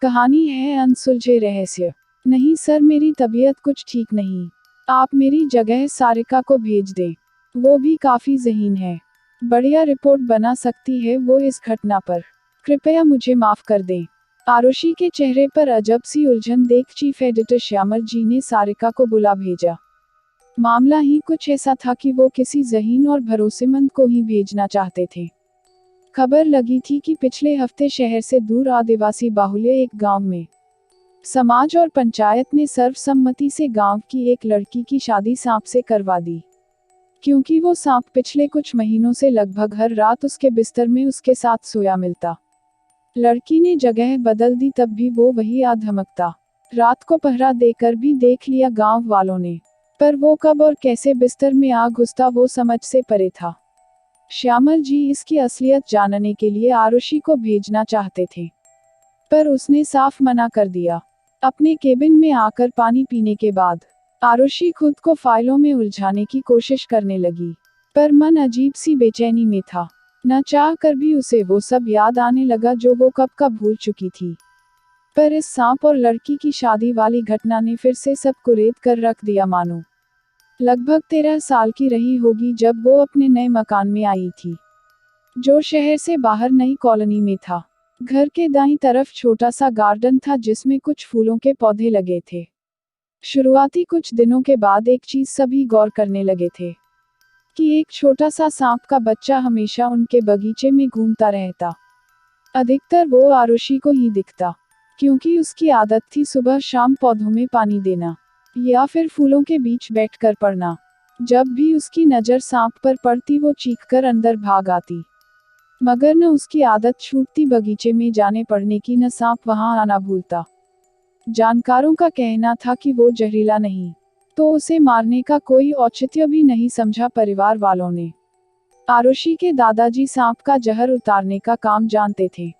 कहानी है अनसुलझे रहस्य। नहीं सर, मेरी तबीयत कुछ ठीक नहीं। आप मेरी जगह सारिका को भेज दें। वो भी काफ़ी ज़हीन है। बढ़िया रिपोर्ट बना सकती है वो इस घटना पर। कृपया मुझे माफ़ कर दें। आरुषि के चेहरे पर अजब सी उलझन देख चीफ एडिटर श्यामल जी ने सारिका को बुला भेजा। मामला ही कुछ ऐसा था कि वो किसी ज़हीन और भरोसेमंद को ही भेजना चाहते थे। खबर लगी थी कि पिछले हफ्ते शहर से दूर आदिवासी बाहुल्य एक गांव में समाज और पंचायत ने सर्वसम्मति से गांव की एक लड़की की शादी सांप से करवा दी। क्योंकि वो सांप पिछले कुछ महीनों से लगभग हर रात उसके बिस्तर में उसके साथ सोया मिलता। लड़की ने जगह बदल दी तब भी वो वही अधमकता। रात को पहरा देकर भी देख लिया गांव वालों ने, पर वो कब और कैसे बिस्तर में आ घुसता वो समझ से परे था। श्यामल जी इसकी असलियत जानने के लिए आरुषि को भेजना चाहते थे, पर उसने साफ मना कर दिया। अपने केबिन में आकर पानी पीने के बाद आरुषि खुद को फाइलों में उलझाने की कोशिश करने लगी, पर मन अजीब सी बेचैनी में था। न चाह कर भी उसे वो सब याद आने लगा जो वो कब का भूल चुकी थी। पर इस सांप और लड़की की शादी वाली घटना ने फिर से सब कुरेद कर रख दिया मानो। लगभग 13 साल की रही होगी जब वो अपने नए मकान में आई थी, जो शहर से बाहर नई कॉलोनी में था। घर के दाईं तरफ छोटा सा गार्डन था जिसमें कुछ फूलों के पौधे लगे थे। शुरुआती कुछ दिनों के बाद एक चीज सभी गौर करने लगे थे कि एक छोटा सा सांप का बच्चा हमेशा उनके बगीचे में घूमता रहता। अधिकतर वो आरुषि को ही दिखता, क्योंकि उसकी आदत थी सुबह शाम पौधों में पानी देना या फिर फूलों के बीच बैठकर पढ़ना। जब भी उसकी नज़र सांप पर पड़ती वो चीखकर अंदर भाग आती। मगर न उसकी आदत छूटती बगीचे में जाने पड़ने की, न सांप वहां आना भूलता। जानकारों का कहना था कि वो जहरीला नहीं, तो उसे मारने का कोई औचित्य भी नहीं समझा परिवार वालों ने। आरुषि के दादाजी सांप का जहर उतारने का काम जानते थे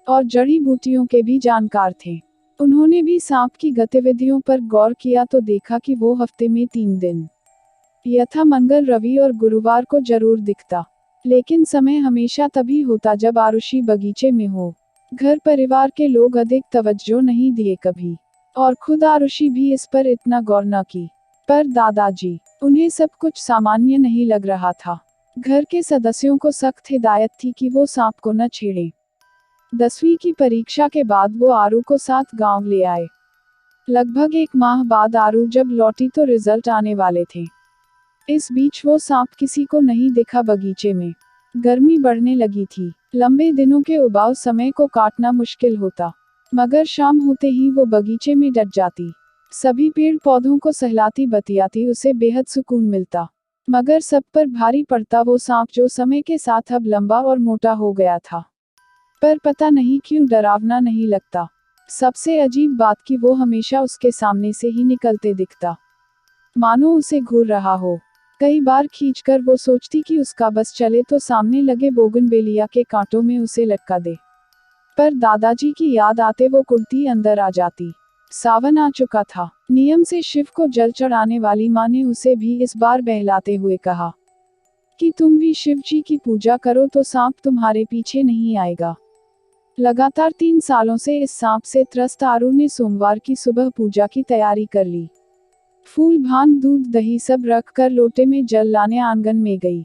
और जड़ी बूटियों के भी जानकार थे। उन्होंने भी सांप की गतिविधियों पर गौर किया तो देखा कि वो हफ्ते में 3 दिन यथा मंगल, रवि और गुरुवार को जरूर दिखता। लेकिन समय हमेशा तभी होता जब आरुषि बगीचे में हो। घर परिवार के लोग अधिक तवज्जो नहीं दिए कभी, और खुद आरुषि भी इस पर इतना गौर न की। पर दादाजी, उन्हें सब कुछ सामान्य नहीं लग रहा था। घर के सदस्यों को सख्त हिदायत थी कि वो सांप को न छेड़ें। 10वीं की परीक्षा के बाद वो आरू को साथ गांव ले आए। लगभग 1 माह बाद आरू जब लौटी तो रिजल्ट आने वाले थे। इस बीच वो सांप किसी को नहीं दिखा बगीचे में। गर्मी बढ़ने लगी थी। लंबे दिनों के उबाऊ समय को काटना मुश्किल होता, मगर शाम होते ही वो बगीचे में डट जाती। सभी पेड़ पौधों को सहलाती बतियाती उसे बेहद सुकून मिलता। मगर सब पर भारी पड़ता वो सांप जो समय के साथ अब लंबा और मोटा हो गया था, पर पता नहीं क्यों डरावना नहीं लगता। सबसे अजीब बात कि वो हमेशा उसके सामने से ही निकलते दिखता, मानो उसे घूर रहा हो। कई बार खींचकर वो सोचती कि उसका बस चले तो सामने लगे बोगनवेलिया के कांटों में उसे लटका दे, पर दादाजी की याद आते वो कुर्ती अंदर आ जाती। सावन आ चुका था। नियम से शिव को जल चढ़ाने वाली माँ ने उसे भी इस बार बहलाते हुए कहा कि तुम भी शिव जी की पूजा करो तो सांप तुम्हारे पीछे नहीं आएगा। लगातार 3 सालों से इस सांप से त्रस्त आरू ने सोमवार की सुबह पूजा की तैयारी कर ली। फूल, भांग, दूध, दही सब रख कर लोटे में जल लाने आंगन में गई,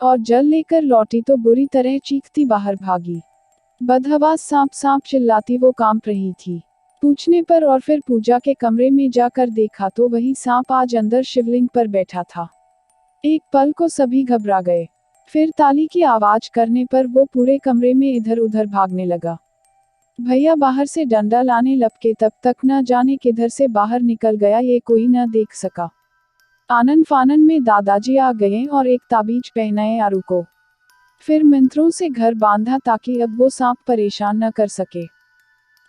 और जल लेकर लौटी तो बुरी तरह चीखती बाहर भागी। बदहवास सांप सांप चिल्लाती वो कांप रही थी। पूछने पर और फिर पूजा के कमरे में जाकर देखा तो वही सांप आज अंदर शिवलिंग पर बैठा था। एक पल को सभी घबरा गए। फिर ताली की आवाज करने पर वो पूरे कमरे में इधर उधर भागने लगा। भैया बाहर से डंडा लाने लपके तब तक न जाने किधर से बाहर निकल गया ये कोई न देख सका। आनन फानन में दादाजी आ गए और एक ताबीज पहनाए आरू को। फिर मंत्रों से घर बांधा ताकि अब वो सांप परेशान न कर सके।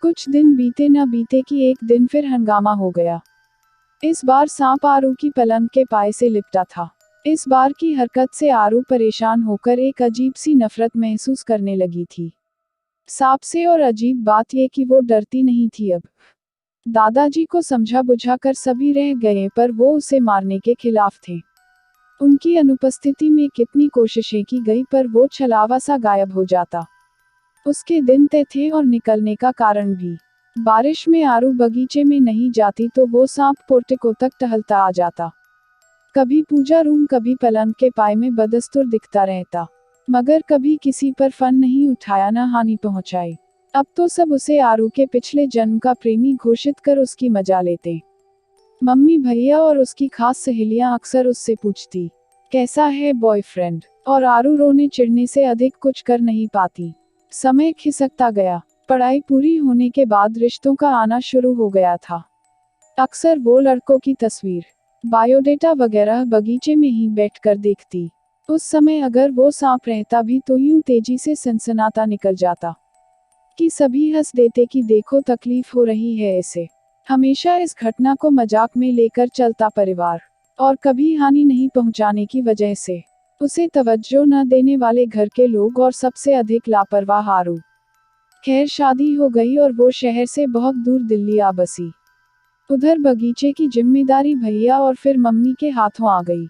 कुछ दिन बीते न बीते कि एक दिन फिर हंगामा हो गया। इस बार सांप आरू की पलंग के पाए से लिपटा था। इस बार की हरकत से आरू परेशान होकर एक अजीब सी नफरत महसूस करने लगी थी सांप से, और अजीब बात यह कि वो डरती नहीं थी अब। दादाजी को समझा बुझा कर सभी रह गए, पर वो उसे मारने के खिलाफ थे। उनकी अनुपस्थिति में कितनी कोशिशें की गई पर वो छलावा सा गायब हो जाता। उसके दिन तय थे और निकलने का कारण भी। बारिश में आरू बगीचे में नहीं जाती तो वो सांप पोर्टिको तक टहलता आ जाता। कभी पूजा रूम कभी पलंग के पाए में बदस्तूर दिखता रहता, मगर कभी किसी पर फन नहीं उठाया न हानि पहुंचाई। अब तो सब उसे आरू के पिछले जन्म का प्रेमी घोषित कर उसकी मजा लेते। मम्मी भैया और उसकी खास सहेलियां अक्सर उससे पूछती, कैसा है बॉयफ्रेंड, और आरू रोने चिढ़ने से अधिक कुछ कर नहीं पाती। समय खिसकता गया। पढ़ाई पूरी होने के बाद रिश्तों का आना शुरू हो गया था। अक्सर वो लड़कों की तस्वीर, बायोडेटा वगैरह बगीचे में ही बैठकर देखती। उस समय अगर वो सांप रहता भी तो यूं तेजी से सनसनाता निकल जाता कि सभी हंस देते कि देखो तकलीफ हो रही है इसे। हमेशा इस घटना को मजाक में लेकर चलता परिवार, और कभी हानि नहीं पहुंचाने की वजह से उसे तवज्जो न देने वाले घर के लोग और सबसे अधिक लापरवाह आरू। खैर शादी हो गई और वो शहर से बहुत दूर दिल्ली आ बसी। उधर बगीचे की जिम्मेदारी भैया और फिर मम्मी के हाथों आ गई।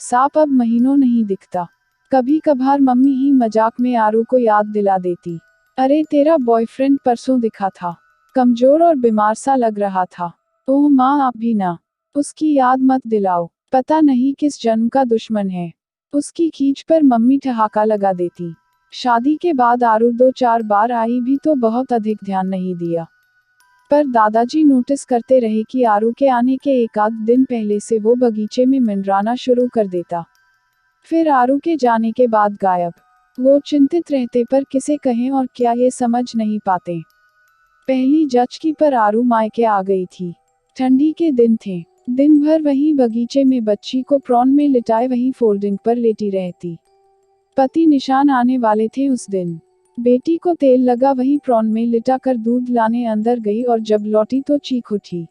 सांप अब महीनों नहीं दिखता। कभी कभार मम्मी ही मजाक में आरू को याद दिला देती, अरे तेरा बॉयफ्रेंड परसों दिखा था, कमजोर और बीमार सा लग रहा था। ओह माँ आप भी ना, उसकी याद मत दिलाओ, पता नहीं किस जन्म का दुश्मन है। उसकी खींच पर मम्मी ठहाका लगा देती। शादी के बाद आरू 2-4 बार आई भी तो बहुत अधिक ध्यान नहीं दिया, पर दादाजी नोटिस करते रहे कि आरू के आने के एक आध दिन पहले से वो बगीचे में मंडराना शुरू कर देता। फिर आरू के जाने के बाद गायब। वो चिंतित रहते पर किसे कहें और क्या ये समझ नहीं पाते। पहली जचकी पर आरू मायके आ गई थी। ठंडी के दिन थे। दिन भर वहीं बगीचे में बच्ची को प्रॉन में लिटाए वहीं फोल्डिंग पर लेटी रहती। पति निशान आने वाले थे उस दिन। बेटी को तेल लगा वहीं प्रॉन में लिटा कर दूध लाने अंदर गई और जब लौटी तो चीख उठी।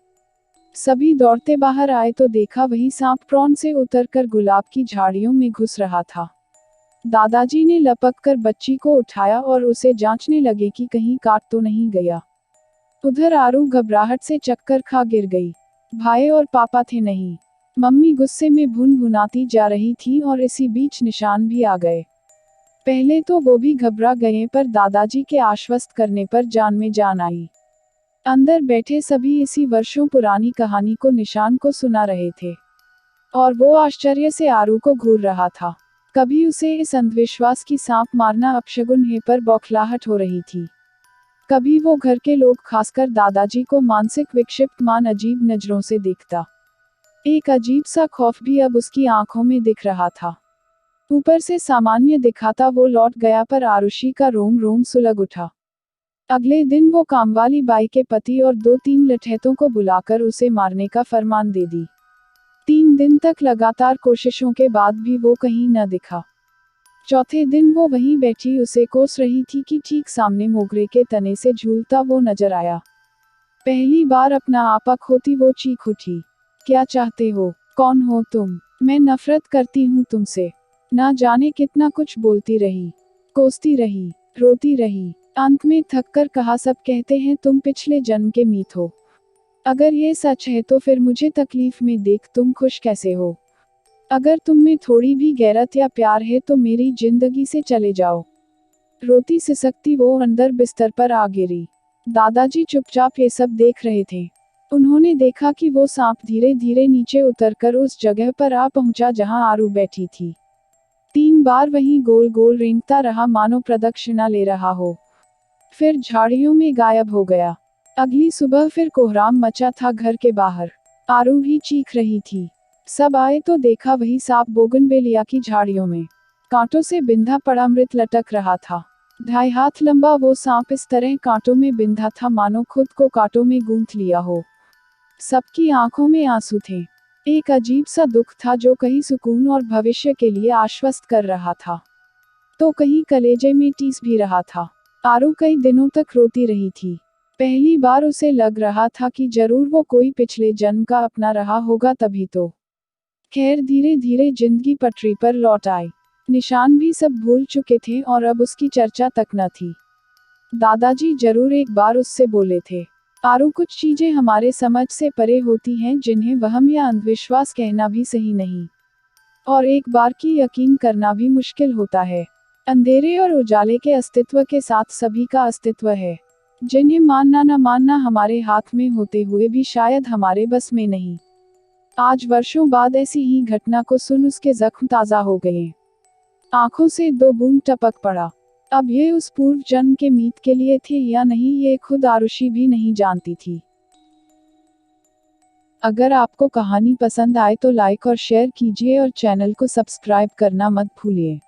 सभी दौड़ते बाहर आए तो देखा वही सांप प्रॉन से उतरकर गुलाब की झाड़ियों में घुस रहा था। दादाजी ने लपक कर बच्ची को उठाया और उसे जांचने लगे कि कहीं काट तो नहीं गया। उधर आरू घबराहट से चक्कर खा गिर गई। भाई और पापा थे नहीं। मम्मी गुस्से में भुनभुनाती जा रही थी और इसी बीच निशान भी आ गए। पहले तो वो भी घबरा गए पर दादाजी के आश्वस्त करने पर जान में जान आई। अंदर बैठे सभी इसी वर्षों पुरानी कहानी को निशान को सुना रहे थे, और वो आश्चर्य से आरू को घूर रहा था। कभी उसे इस अंधविश्वास की सांप मारना अपशगुन है पर बौखलाहट हो रही थी। कभी वो घर के लोग खासकर दादाजी को मानसिक विक्षिप्त मान अजीब नजरों से देखता। एक अजीब सा खौफ भी अब उसकी आंखों में दिख रहा था। ऊपर से सामान्य दिखाता वो लौट गया पर आरुषि का रोम रोम सुलग उठा। अगले दिन वो कामवाली बाई के पति और 2-3 लठैतों को बुलाकर उसे मारने का फरमान दे दी। 3 दिन तक लगातार कोशिशों के बाद भी वो कहीं न दिखा। चौथे दिन वो वहीं बैठी उसे कोस रही थी कि ठीक सामने मोगरे के तने से झूलता वो नजर आया। पहली बार अपना आपा खोती वो चीख उठी, क्या चाहते हो, कौन हो तुम, मैं नफरत करती हूँ तुमसे। ना जाने कितना कुछ बोलती रही, कोसती रही, रोती रही। अंत में थककर कहा, सब कहते हैं तुम पिछले जन्म के मीत हो। अगर ये सच है तो फिर मुझे तकलीफ में देख तुम खुश कैसे हो। अगर तुम में थोड़ी भी गैरत या प्यार है तो मेरी जिंदगी से चले जाओ। रोती सिसकती वो अंदर बिस्तर पर आ गिरी। दादाजी चुपचाप ये सब देख रहे थे। उन्होंने देखा कि वो सांप धीरे धीरे नीचे उतरकर उस जगह पर आ पहुंचा जहां आरू बैठी थी। 3 बार वहीं गोल गोल रेंगता रहा मानो प्रदक्षिणा ले रहा हो, फिर झाड़ियों में गायब हो गया। अगली सुबह फिर कोहराम मचा था घर के बाहर। आरू भी चीख रही थी। सब आए तो देखा वही सांप बोगनवेलिया की झाड़ियों में कांटों से बिंधा पड़ा मृत लटक रहा था। 2.5 हाथ लंबा वो सांप इस तरह कांटों में बिंधा था मानो खुद को कांटों में गूंथ लिया हो। सबकी आंखों में आंसू थे। एक अजीब सा दुख था जो कहीं सुकून और भविष्य के लिए आश्वस्त कर रहा था, तो कहीं कलेजे में टीस भी रहा था। आरू कई दिनों तक रोती रही थी। पहली बार उसे लग रहा था कि जरूर वो कोई पिछले जन्म का अपना रहा होगा तभी तो। खैर धीरे धीरे जिंदगी पटरी पर लौट आई। निशान भी सब भूल चुके थे और अब उसकी चर्चा तक न थी। दादाजी जरूर एक बार उससे बोले थे, आरू कुछ चीजें हमारे समझ से परे होती हैं जिन्हें वहम या अंधविश्वास कहना भी सही नहीं, और एक बार की यकीन करना भी मुश्किल होता है। अंधेरे और उजाले के अस्तित्व के साथ सभी का अस्तित्व है, जिन्हें मानना न मानना हमारे हाथ में होते हुए भी शायद हमारे बस में नहीं। आज वर्षों बाद ऐसी ही घटना को सुन उसके जख्म ताज़ा हो गए। आंखों से 2 बूंद टपक पड़ा। अब ये उस पूर्व जन्म के मीत के लिए थे या नहीं, ये खुद आरुषि भी नहीं जानती थी। अगर आपको कहानी पसंद आए तो लाइक और शेयर कीजिए और चैनल को सब्सक्राइब करना मत भूलिए।